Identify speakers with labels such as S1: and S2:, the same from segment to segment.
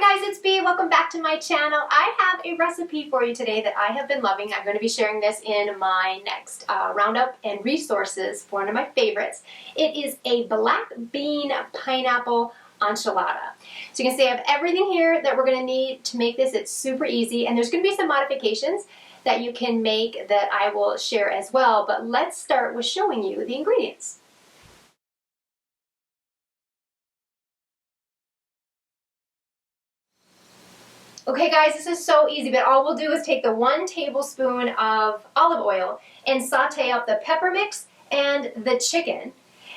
S1: Hi guys, it's Bea. Welcome back to my channel. I have a recipe for you today that I have been loving. I'm going to be sharing this in my next roundup and resources for one of my favorites. It is a black bean pineapple enchilada. So you can see I have everything here that we're going to need to make this. It's super easy, and there's going to be some modifications that you can make that I will share as well. But let's start with showing you the ingredients. Okay guys, this is so easy, but all we'll do is take the 1 tablespoon of olive oil and saute up the pepper mix and the chicken.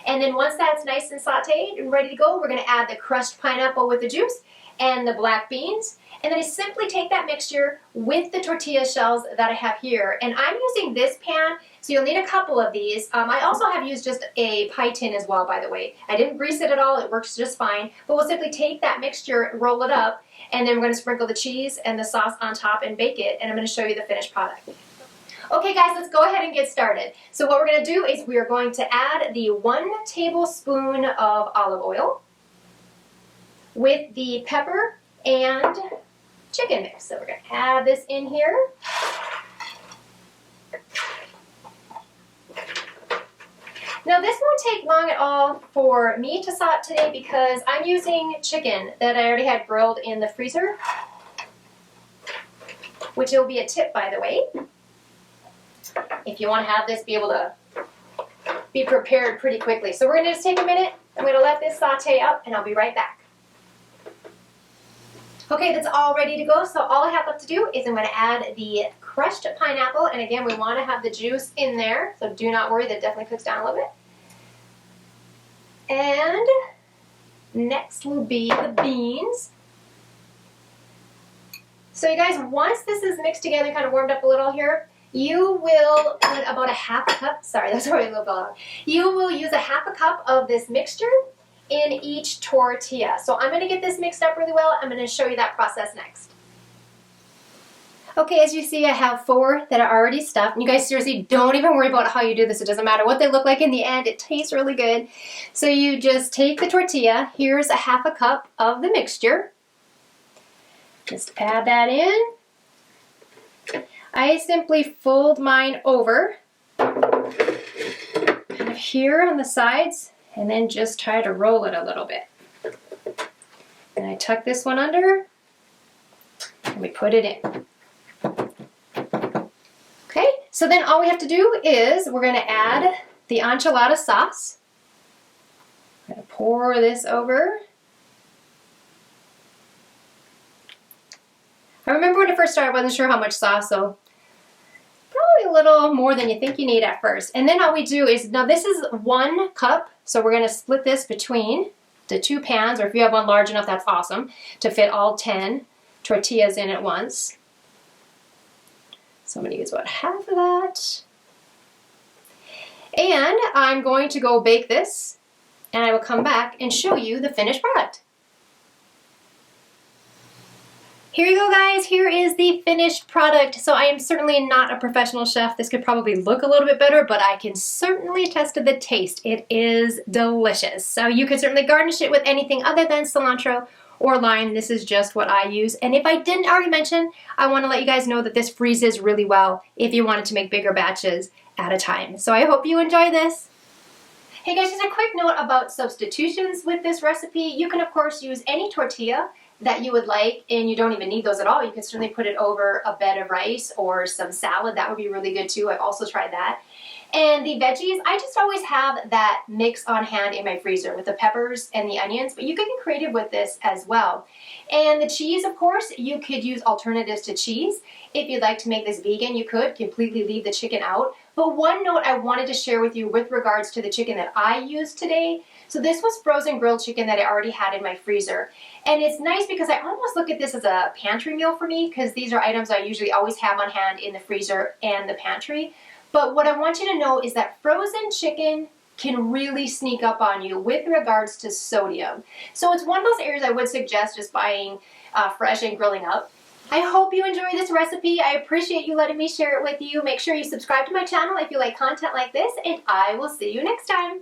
S1: And then once that's nice and sauteed and ready to go, we're going to add the crushed pineapple with the juice and the black beans. And then I simply take that mixture with the tortilla shells that I have here. And I'm using this pan, so you'll need a couple of these. I also have used just a pie tin as well, by the way. I didn't grease it at all. It works just fine. But we'll simply take that mixture, roll it up, and then we're going to sprinkle the cheese and the sauce on top and bake it. And I'm going to show you the finished product. Okay guys, let's go ahead and get started. So what we're going to do is we are going to add the 1 tablespoon of olive oil with the pepper and chicken mix. So we're going to add this in here. Now this won't take long at all for me to saute today because I'm using chicken that I already had grilled in the freezer, which will be a tip, by the way, if you want to have this be able to be prepared pretty quickly. So we're going to just take a minute. I'm going to let this saute up and I'll be right back. Okay, that's all ready to go. So all I have left to do is I'm going to add the crushed pineapple. And again, we want to have the juice in there. So do not worry, that definitely cooks down a little bit. And next will be the beans. So you guys, once this is mixed together, kind of warmed up a little here, you will put about a half a cup, sorry, that's already a little bit long. You will use a half a cup of this mixture in each tortilla. So I'm going to get this mixed up really well. I'm going to show you that process next. Okay, as you see, I have 4 that are already stuffed. And you guys seriously don't even worry about how you do this. It doesn't matter what they look like in the end. It tastes really good. So you just take the tortilla. Here's a half a cup of the mixture. Just add that in. I simply fold mine over, kind of here on the sides, and then just try to roll it a little bit. And I tuck this one under, and we put it in. Okay, so then all we have to do is we're going to add the enchilada sauce. I'm going to pour this over. I remember when I first started, I wasn't sure how much sauce, so probably a little more than you think you need at first. And then all we do is, now this is 1 cup, so we're going to split this between the 2 pans, or if you have one large enough, that's awesome, to fit all 10 tortillas in at once. So I'm going to use about half of that. And I'm going to go bake this, and I will come back and show you the finished product. Here you go guys, here is the finished product. So I am certainly not a professional chef. This could probably look a little bit better, but I can certainly attest to the taste. It is delicious. So you could certainly garnish it with anything other than cilantro or lime. This is just what I use. And if I didn't already mention, I want to let you guys know that this freezes really well if you wanted to make bigger batches at a time. So I hope you enjoy this. Hey guys, just a quick note about substitutions with this recipe. You can of course use any tortilla that you would like, and you don't even need those at all. You can certainly put it over a bed of rice or some salad. That would be really good too. I've also tried that. And the veggies, I just always have that mix on hand in my freezer with the peppers and the onions, but you can get creative with this as well. And the cheese, of course, you could use alternatives to cheese. If you'd like to make this vegan, you could completely leave the chicken out. But one note I wanted to share with you with regards to the chicken that I used today. So this was frozen grilled chicken that I already had in my freezer. And it's nice because I almost look at this as a pantry meal for me, because these are items I usually always have on hand in the freezer and the pantry. But what I want you to know is that frozen chicken can really sneak up on you with regards to sodium. So it's one of those areas I would suggest just buying fresh and grilling up. I hope you enjoy this recipe. I appreciate you letting me share it with you. Make sure you subscribe to my channel if you like content like this, and I will see you next time.